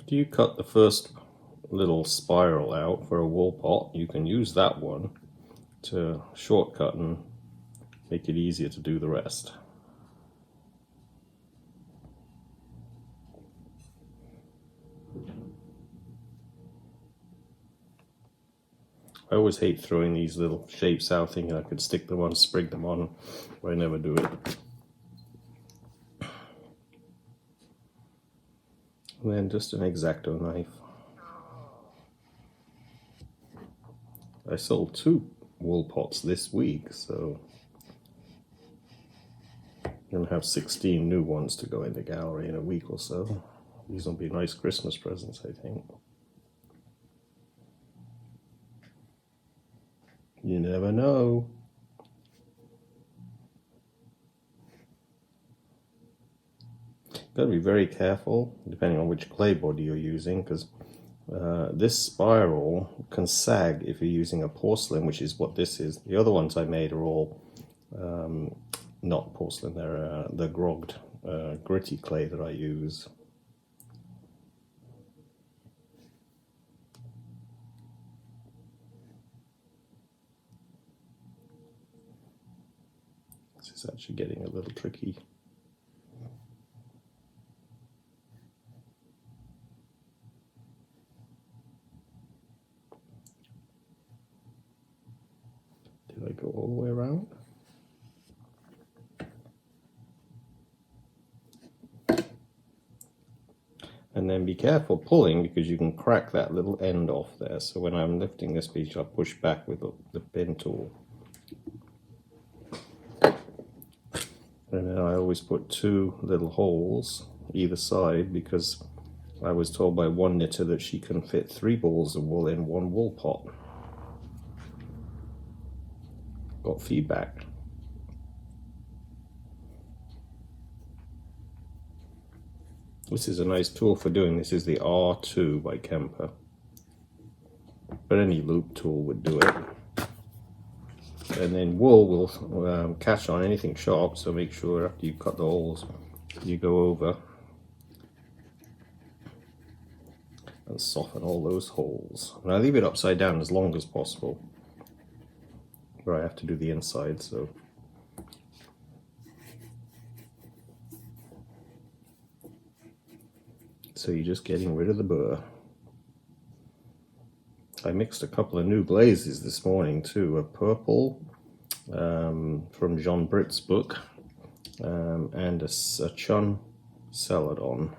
After you cut the first little spiral out for a wool pot, you can use that one to shortcut and make it easier to do the rest. I always hate throwing these little shapes out thinking I could stick them on, sprig them on, but I never do it. And then just an X-Acto knife. I sold 2 wool pots this week, so I'm going to have 16 new ones to go in the gallery in a week or so. These will be nice Christmas presents, I think. You never know. Got to be very careful depending on which clay body you're using, because this spiral can sag if you're using a porcelain, which is what this is. The other ones I made are all not porcelain, they're the grogged gritty clay that I use. This is actually getting a little tricky. Did I go all the way around? And then be careful pulling, because you can crack that little end off there. So when I'm lifting this piece, I push back with the pin tool. And then I always put 2 little holes either side, because I was told by one knitter that she can fit 3 balls of wool in 1 wool pot. Got feedback. This is a nice tool for doing this. Is the R2 by Kemper, but any loop tool would do it. And then wool will catch on anything sharp, so make sure after you cut the holes you go over and soften all those holes. And I leave it upside down as long as possible, where I have to do the inside. So you're just getting rid of the burr. I mixed a couple of new glazes this morning too, a purple from John Britt's book and a chun celadon,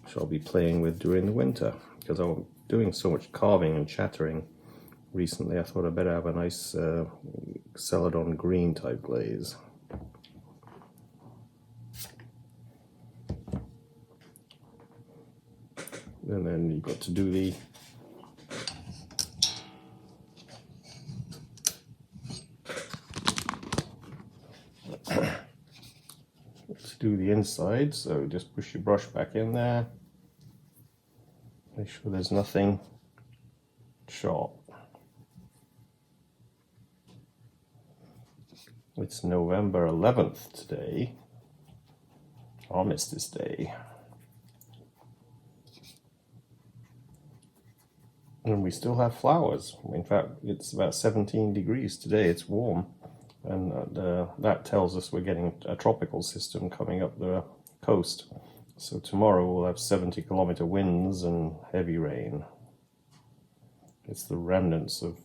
which I'll be playing with during the winter, because I'm doing so much carving and chattering recently. I thought I'd better have a nice celadon green type glaze. And then you've got to do the inside, so just push your brush back in there, make sure there's nothing sharp. It's November 11th today, Armistice Day. And we still have flowers. In fact, it's about 17 degrees today. It's warm, and that tells us we're getting a tropical system coming up the coast. So tomorrow we'll have 70-kilometer winds and heavy rain. It's the remnants of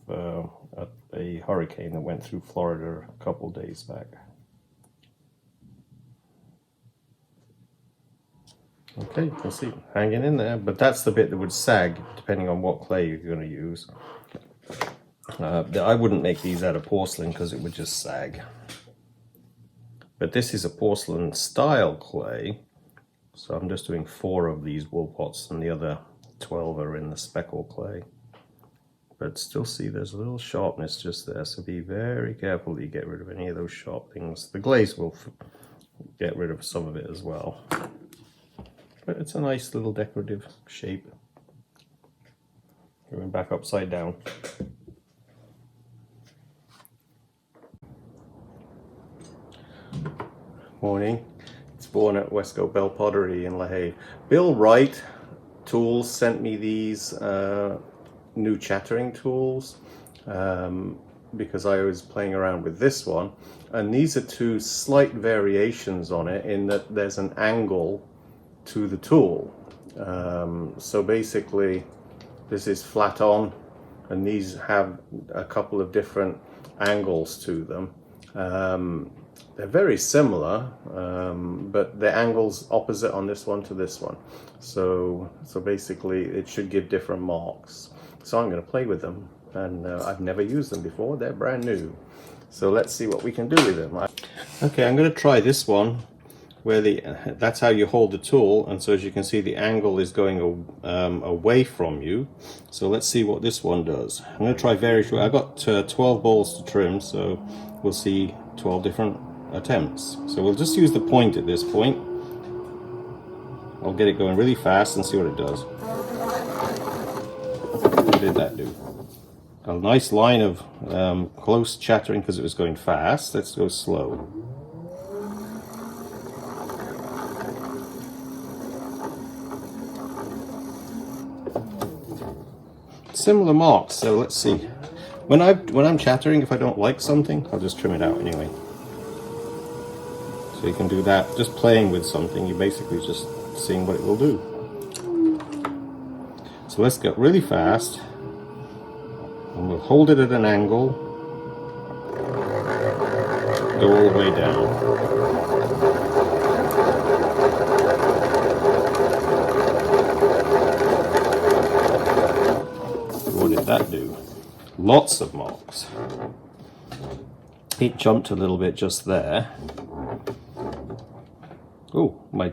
a hurricane that went through Florida a couple days back. Okay, you can see hanging in there, but that's the bit that would sag depending on what clay you're going to use. I wouldn't make these out of porcelain because it would just sag. But this is a porcelain style clay, so I'm just doing 4 of these wool pots and the other 12 are in the speckle clay. But still see there's a little sharpness just there, so be very careful that you get rid of any of those sharp things. The glaze will get rid of some of it as well. But it's a nice little decorative shape. Going back upside down. Morning. It's born at Westcote Bell Pottery in La Haye. Bill Wright Tools sent me these new chattering tools because I was playing around with this one, and these are two slight variations on it in that there's an angle to the tool. So basically this is flat on, and these have a couple of different angles to them. They're very similar, but the angle's opposite on this one to this one. So basically it should give different marks. So I'm going to play with them, and I've never used them before. They're brand new. So let's see what we can do with them. Okay, I'm going to try this one where that's how you hold the tool, and so as you can see the angle is going away from you. So let's see what this one does. I'm going to try various. I got 12 balls to trim, so we'll see 12 different attempts. So we'll just use the point at this point. I'll get it going really fast and see what it does. What did that do? A nice line of close chattering because it was going fast. Let's go slow. Similar marks, so let's see. When I'm chattering, if I don't like something, I'll just trim it out anyway. So you can do that, just playing with something, you're basically just seeing what it will do. So let's get really fast, and we'll hold it at an angle, go all the way down. What did that do? Lots of marks. It jumped a little bit just there. Oh, my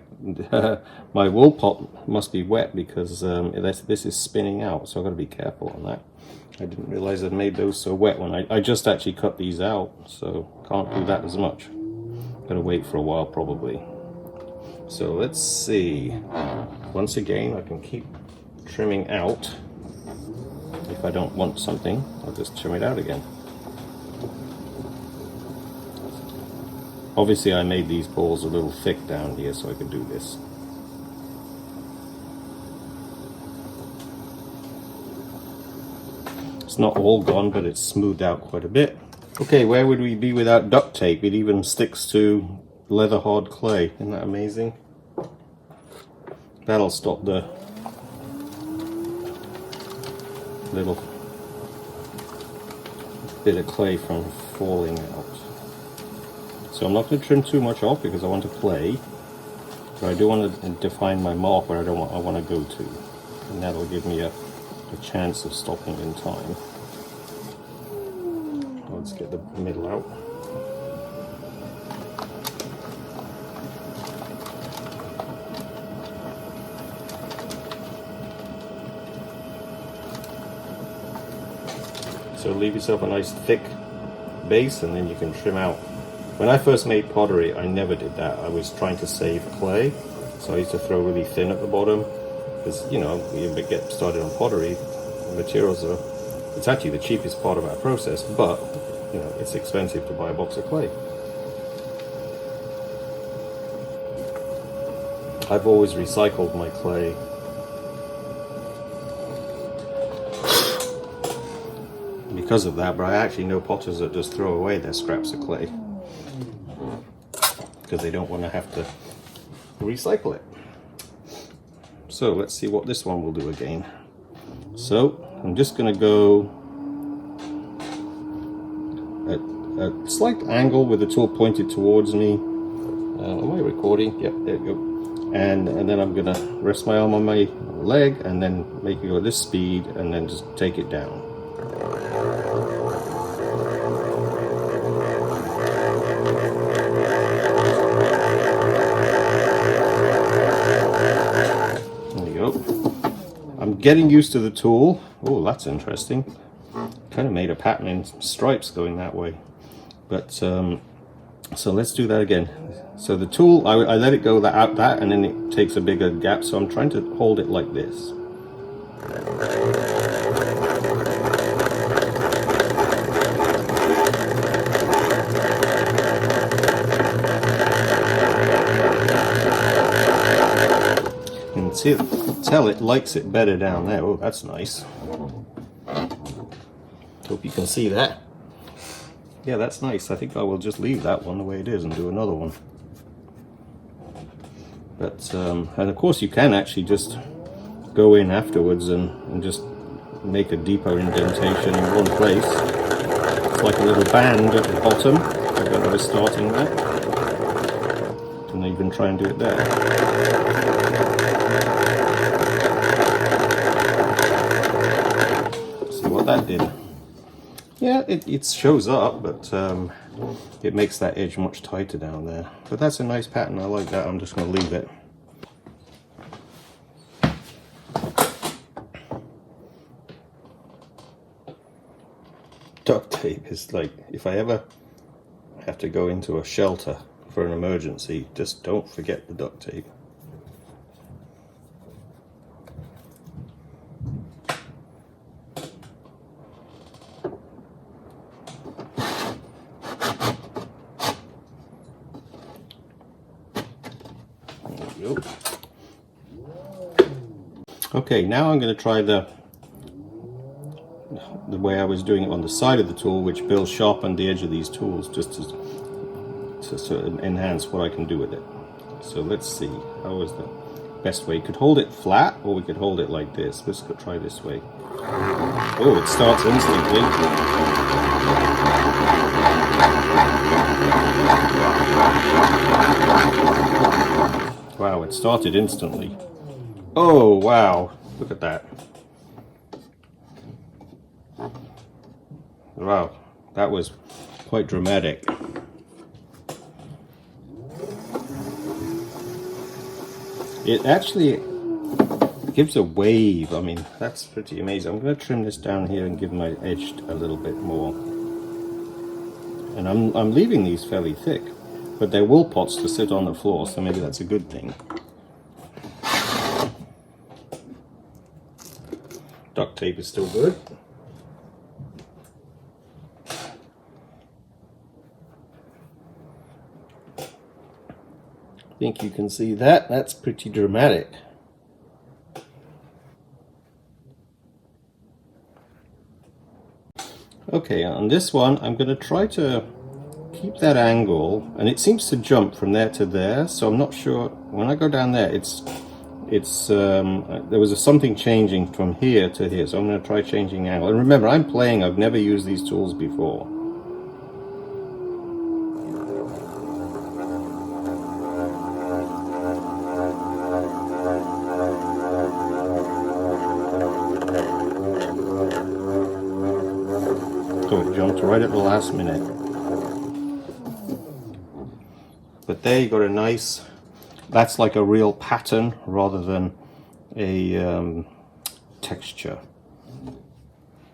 my wool pot must be wet because this is spinning out, so I've got to be careful on that. I didn't realize I'd made those so wet when I just actually cut these out, so can't do that as much. Gotta wait for a while probably. So let's see. Once again, I can keep trimming out. If I don't want something, I'll just trim it out again. Obviously I made these balls a little thick down here so I could do this. It's not all gone, but it's smoothed out quite a bit. Okay, where would we be without duct tape? It even sticks to leather hard clay. Isn't that amazing? That'll stop the little bit of clay from falling out. So I'm not going to trim too much off because I want to play, but I do want to define my mark where I want to go to, and that'll give me a chance of stopping in time. Let's get the middle out. So leave yourself a nice thick base, and then you can trim out. When I first made pottery, I never did that. I was trying to save clay, so I used to throw really thin at the bottom, because you know, you get started on pottery, the materials are, it's actually the cheapest part of our process, but you know, it's expensive to buy a box of clay. I've always recycled my clay. Because of that, but I actually know potters that just throw away their scraps of clay because they don't want to have to recycle it. So let's see what this one will do again. So I'm just going to go at a slight angle with the tool pointed towards me. Am I recording? Yep, there we go. And then I'm going to rest my arm on my leg and then make it go at this speed and then just take it down. Getting used to the tool. Oh, that's interesting. Kind of made a pattern in stripes going that way. But so let's do that again. So the tool, I let it go that and then it takes a bigger gap. So I'm trying to hold it like this. see, tell it likes it better down there. Oh, that's nice. Hope you can see that. Yeah, that's nice. I think I will just leave that one the way it is and do another one. But and of course you can actually just go in afterwards and just make a deeper indentation in one place. It's like a little band at the bottom. I don't know if it's starting there. And even try and do it there. See what that did. Yeah, it shows up, but it makes that edge much tighter down there. But that's a nice pattern. I like that. I'm just going to leave it. Duct tape is like, if I ever have to go into a shelter for an emergency, just don't forget the duct tape. There we go. Okay, now I'm going to try the way I was doing it on the side of the tool, which Bill sharpened the edge of these tools just to sort of enhance what I can do with it. So let's see, how is the best way? You could hold it flat, or we could hold it like this. Let's go try this way. Oh, it starts instantly. Wow, it started instantly. Oh, wow, look at that. Wow, that was quite dramatic. It actually gives a wave. I mean, that's pretty amazing. I'm going to trim this down here and give my edge a little bit more. And I'm leaving these fairly thick, but they're wool pots to sit on the floor, so maybe that's a good thing. Duct tape is still good. I think you can see that. That's pretty dramatic. Okay, on this one, I'm going to try to keep that angle, and it seems to jump from there to there, so I'm not sure. When I go down there, there was something changing from here to here, so I'm going to try changing angle. And remember, I'm playing, I've never used these tools before. So it jumped right at the last minute. But there you got a nice, that's like a real pattern rather than a texture.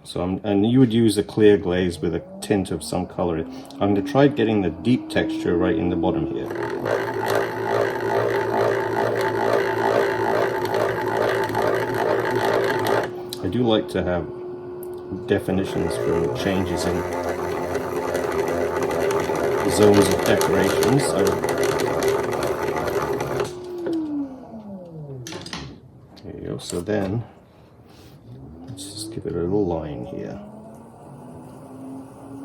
So and you would use a clear glaze with a tint of some color. I'm going to try getting the deep texture right in the bottom here. I do like to have definitions from changes in zones of decoration. So there you go. So then let's just give it a little line here.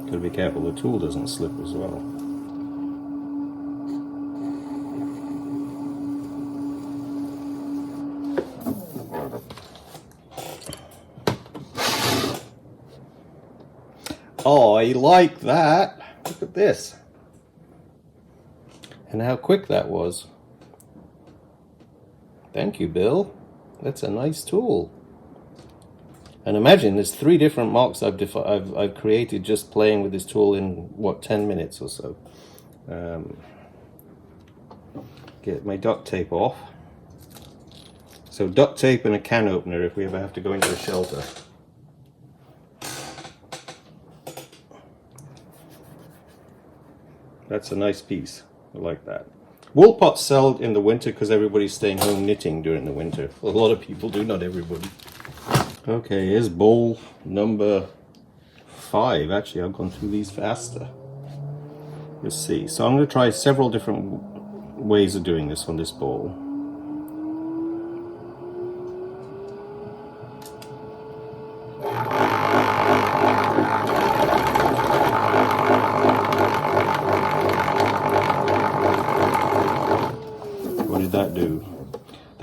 Got to be careful the tool doesn't slip as well. Oh, I like that. Look at this. And how quick that was. Thank you, Bill. That's a nice tool. And imagine there's 3 different marks I've created just playing with this tool in, what, 10 minutes or so. Get my duct tape off. So duct tape and a can opener if we ever have to go into a shelter. That's a nice piece. I like that. Wool pots sell in the winter because everybody's staying home knitting during the winter. A lot of people do, not everybody. Okay, here's bowl number 5. Actually, I've gone through these faster. Let's see. So I'm going to try several different ways of doing this on this bowl.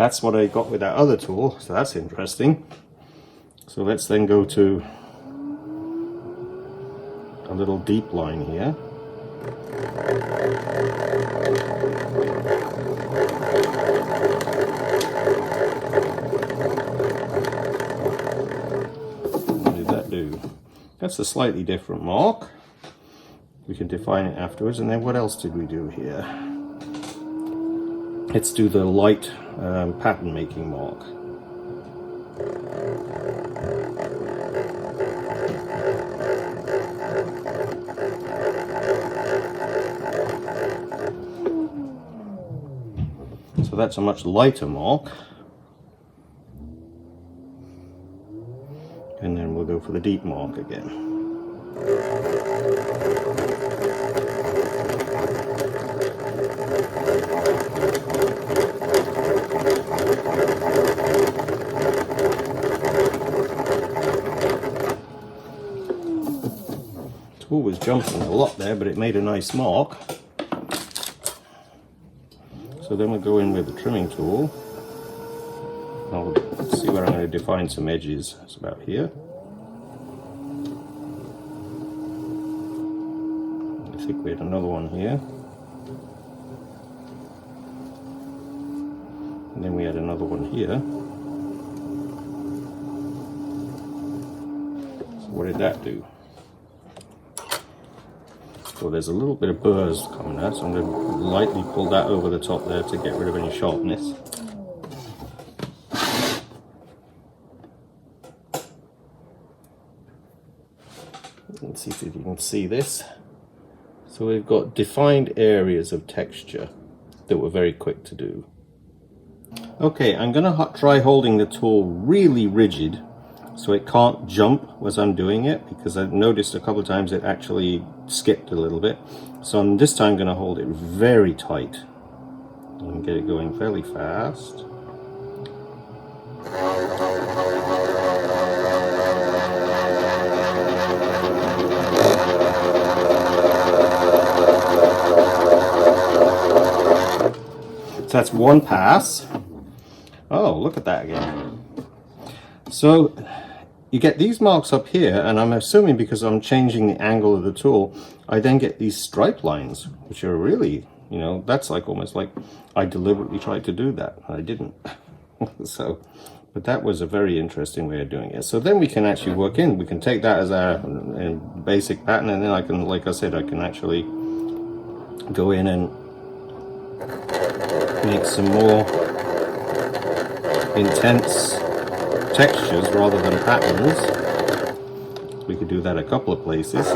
That's what I got with that other tool, so that's interesting. So let's then go to a little deep line here. What did that do? That's a slightly different mark. We can define it afterwards. And then what else did we do here? Let's do the light pattern making mark. So that's a much lighter mark. And then we'll go for the deep mark again. Tool was jumping a lot there, but it made a nice mark. So then we'll go in with the trimming tool. I'll see where I'm going to define some edges. It's about here. I think we had another one here. And then we had another one here. So what did that do? So there's a little bit of burrs coming out, so I'm going to lightly pull that over the top there to get rid of any sharpness. Let's see if you can see this. So we've got defined areas of texture that were very quick to do. Okay, I'm going to try holding the tool really rigid so it can't jump as I'm doing it, because I've noticed a couple of times it actually skipped a little bit. So I'm this time going to hold it very tight and get it going fairly fast. So that's one pass. Oh, look at that again. So you get these marks up here, and I'm assuming because I'm changing the angle of the tool, I then get these stripe lines, which are really, you know, that's like almost like I deliberately tried to do that. I didn't. So, but that was a very interesting way of doing it. So then we can actually work in, we can take that as our basic pattern, and then I can, like I said, I can actually go in and make some more intense textures rather than patterns. We could do that a couple of places.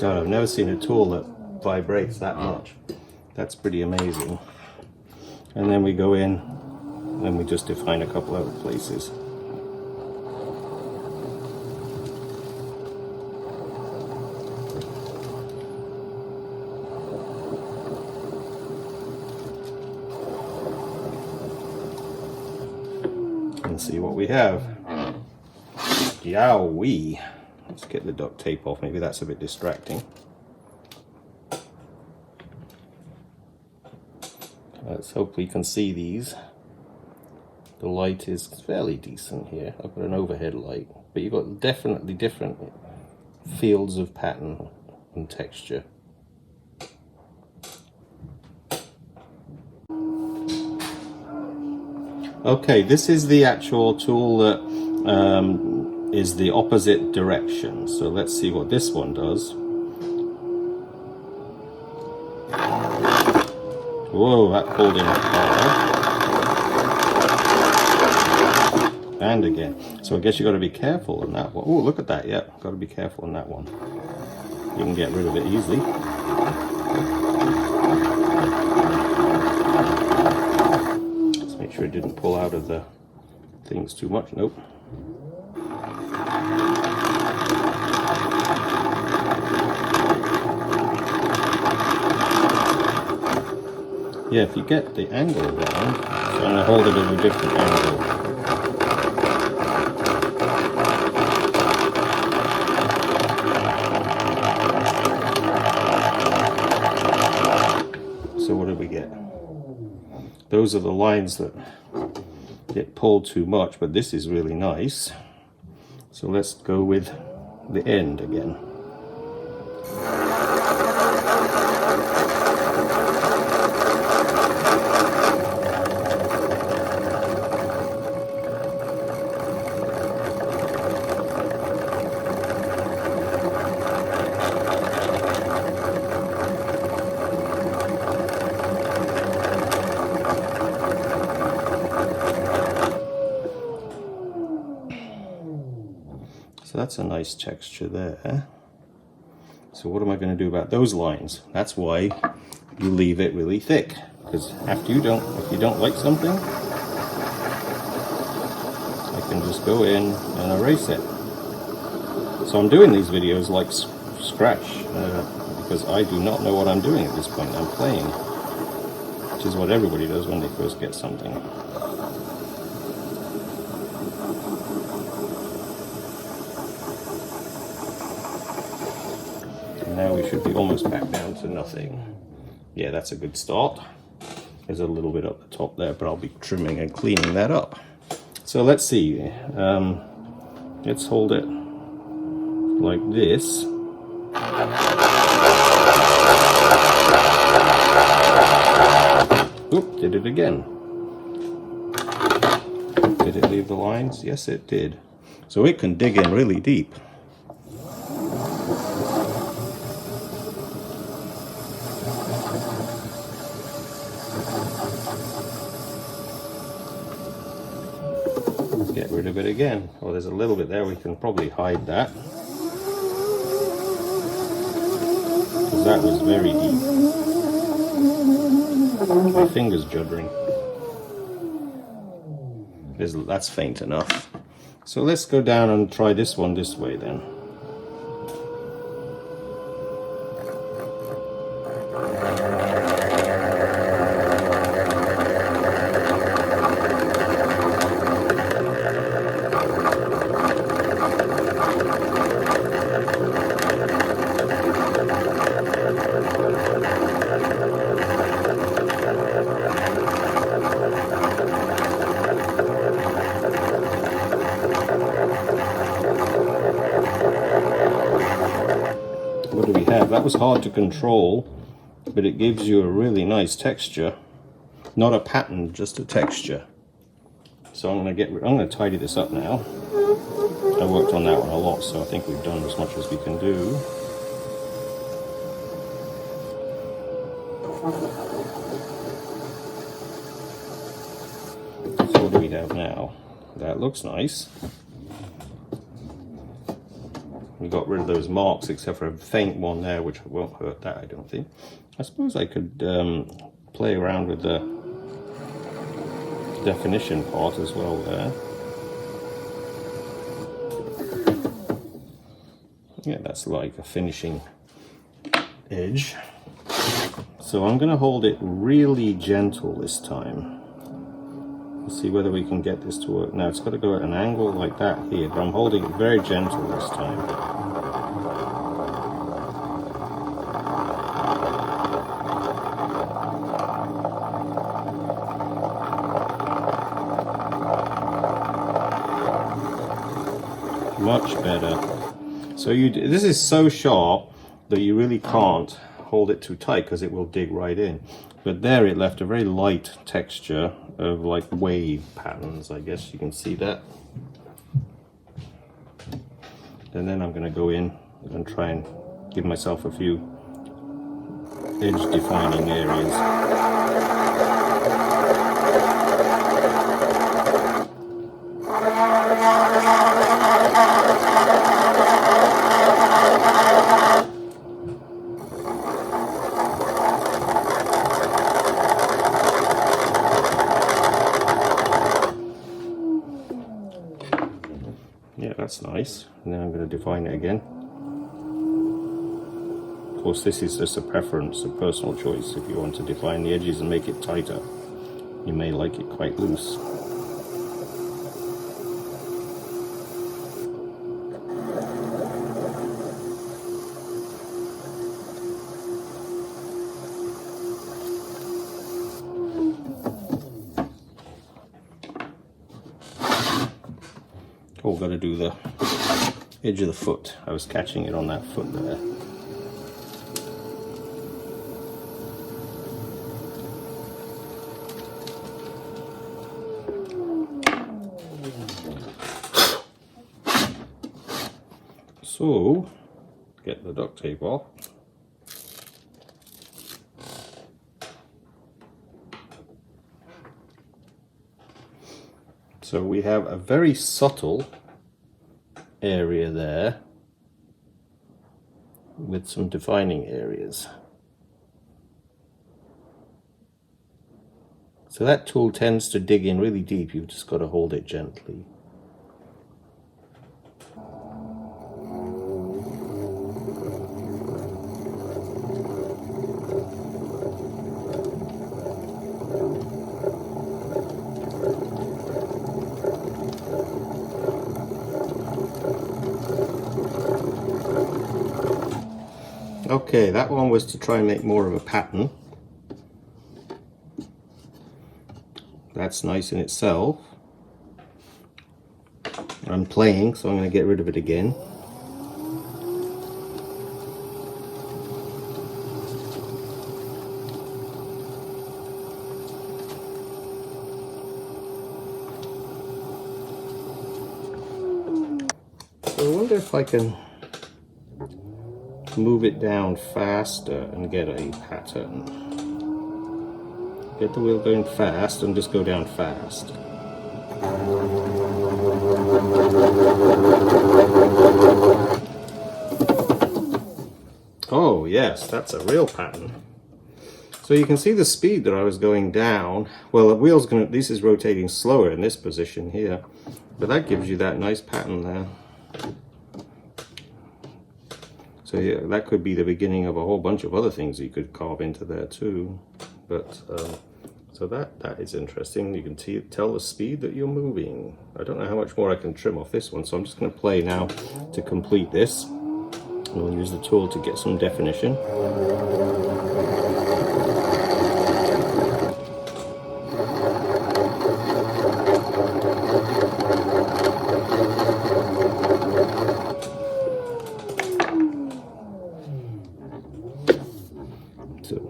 God, I've never seen a tool that vibrates that much. That's pretty amazing. And then we go in and we just define a couple other places. And see what we have. Yowee. Let's get the duct tape off. Maybe that's a bit distracting. Let's hope we can see these. The light is fairly decent here. I've got an overhead light, but you've got definitely different fields of pattern and texture. Okay, this is the actual tool that is the opposite direction. So let's see what this one does. Whoa, that pulled in hard. And again. So I guess you got to be careful on that one. Oh, look at that. Yeah, got to be careful on that one. You can get rid of it easily. Let's make sure it didn't pull out of the things too much. Nope. Yeah, if you get the angle down, so I'm going to hold it at a different angle. So what do we get? Those are the lines that get pulled too much, but this is really nice. So let's go with the end again. So that's a nice texture there. So what am I going to do about those lines? That's why you leave it really thick, because if you don't like something, I can just go in and erase it. So I'm doing these videos like scratch, because I do not know what I'm doing at this point. I'm playing, which is what everybody does when they first get something. Now we should be almost back down to nothing. Yeah, that's a good start. There's a little bit up the top there, but I'll be trimming and cleaning that up. So let's see. Let's hold it like this. Oop, did it again. Did it leave the lines? Yes, it did. So it can dig in really deep. Get rid of it again. Oh, there's a little bit there. We can probably hide that, because that was very deep. My finger's juddering. That's faint enough. So let's go down and try this one this way then. What do we have? That was hard to control, but it gives you a really nice texture. Not a pattern, just a texture. So I'm going to tidy this up now. I worked on that one a lot, so I think we've done as much as we can do. So what do we have now? That looks nice. We got rid of those marks except for a faint one there, which won't hurt that, I don't think. I suppose I could play around with the definition part as well there. Yeah, that's like a finishing edge. So I'm going to hold it really gentle this time. Let's see whether we can get this to work. Now it's got to go at an angle like that here, but I'm holding it very gentle this time. Much better. So this is so sharp that you really can't hold it too tight because it will dig right in. But there it left a very light texture of like wave patterns, I guess you can see that. And then I'm going to go in and try and give myself a few edge defining areas. Yeah, that's nice. Now I'm going to define it again. Of course, this is just a preference, a personal choice. If you want to define the edges and make it tighter, you may like it quite loose. Oh, got to do the edge of the foot. I was catching it on that foot there. So, get the duct tape off. So we have a very subtle area there with some defining areas. So that tool tends to dig in really deep. You've just got to hold it gently. Okay, that one was to try and make more of a pattern. That's nice in itself. I'm playing, so I'm going to get rid of it again. So I wonder if I can move it down faster and get a pattern. Get the wheel going fast and just go down fast. Oh yes, that's a real pattern. So you can see the speed that I was going down. Well, the wheel's going to, this is rotating slower in this position here, but that gives you that nice pattern there. So yeah, that could be the beginning of a whole bunch of other things you could carve into there too. But so that is interesting. You can tell the speed that you're moving. I don't know how much more I can trim off this one, so I'm just going to play now to complete this. And we'll use the tool to get some definition.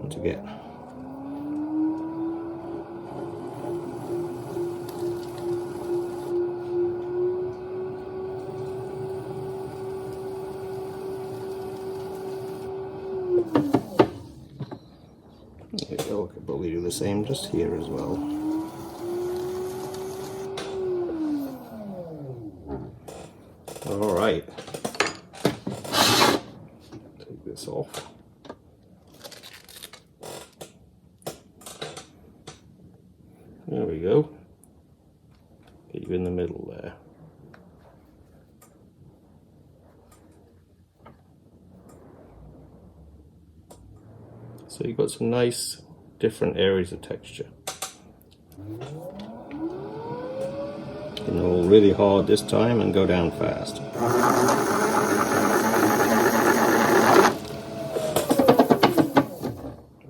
To get there we go. I could probably do the same just here as well. All right, take this off. There we go. Get you in the middle there. So you've got some nice different areas of texture. You know, really hard this time and go down fast.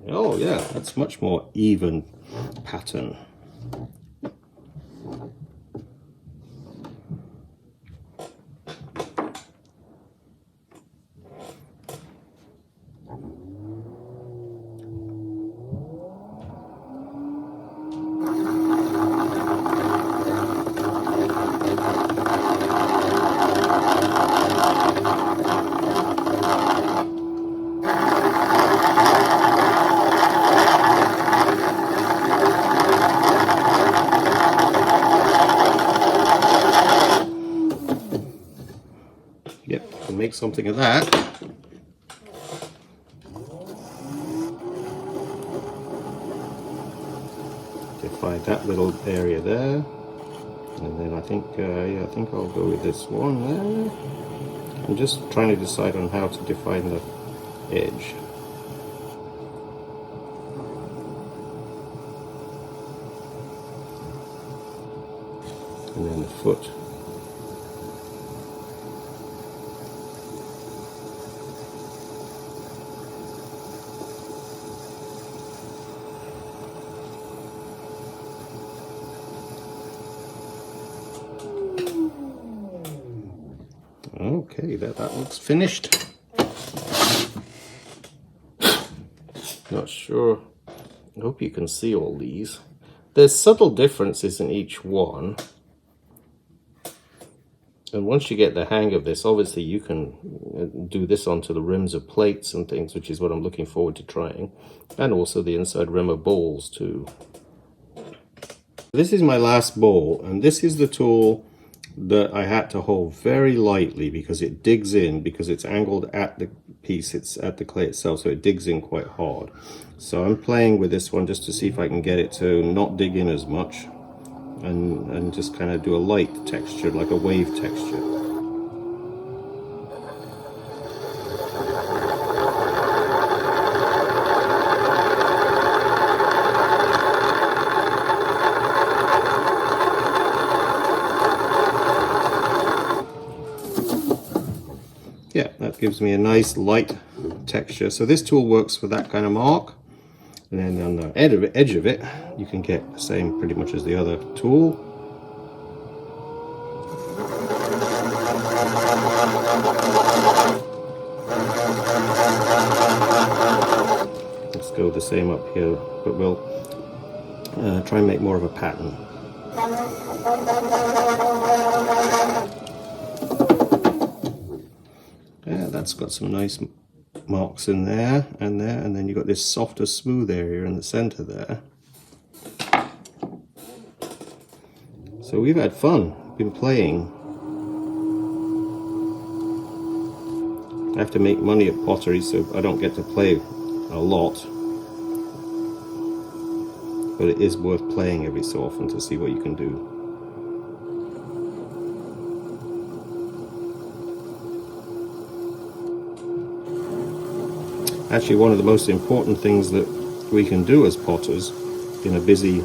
Oh yeah, that's much more even pattern. Yep, can make something of that. Define that little area there, and then I think yeah, I think I'll go with this one there. I'm just trying to decide on how to define the edge. And then the foot. Okay, that looks finished. Not sure. I hope you can see all these. There's subtle differences in each one. And once you get the hang of this, obviously you can do this onto the rims of plates and things, which is what I'm looking forward to trying. And also the inside rim of bowls too. This is my last bowl, and this is the tool that I had to hold very lightly because it digs in, because it's angled at the piece, it's at the clay itself, so it digs in quite hard. So I'm playing with this one just to see if I can get it to not dig in as much. And just kind of do a light texture, like a wave texture. Yeah, that gives me a nice light texture. So this tool works for that kind of mark. And then on the edge of it, you can get the same pretty much as the other tool. Let's go the same up here, but we'll try and make more of a pattern. Yeah, that's got some nice marks in there, and then you've got this softer, smooth area in the center there. So we've had fun, been playing. I have to make money at pottery, so I don't get to play a lot. But it is worth playing every so often to see what you can do. Actually, one of the most important things that we can do as potters in a busy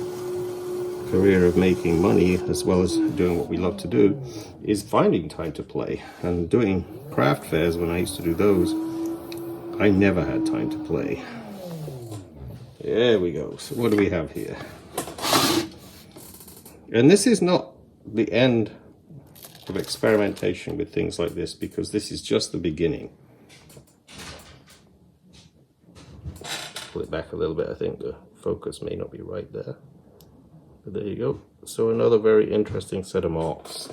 career of making money, as well as doing what we love to do, is finding time to play. And doing craft fairs, when I used to do those, I never had time to play. There we go. So what do we have here? And this is not the end of experimentation with things like this, because this is just the beginning. Pull it back a little bit. I think the focus may not be right there. But there you go. So another very interesting set of marks.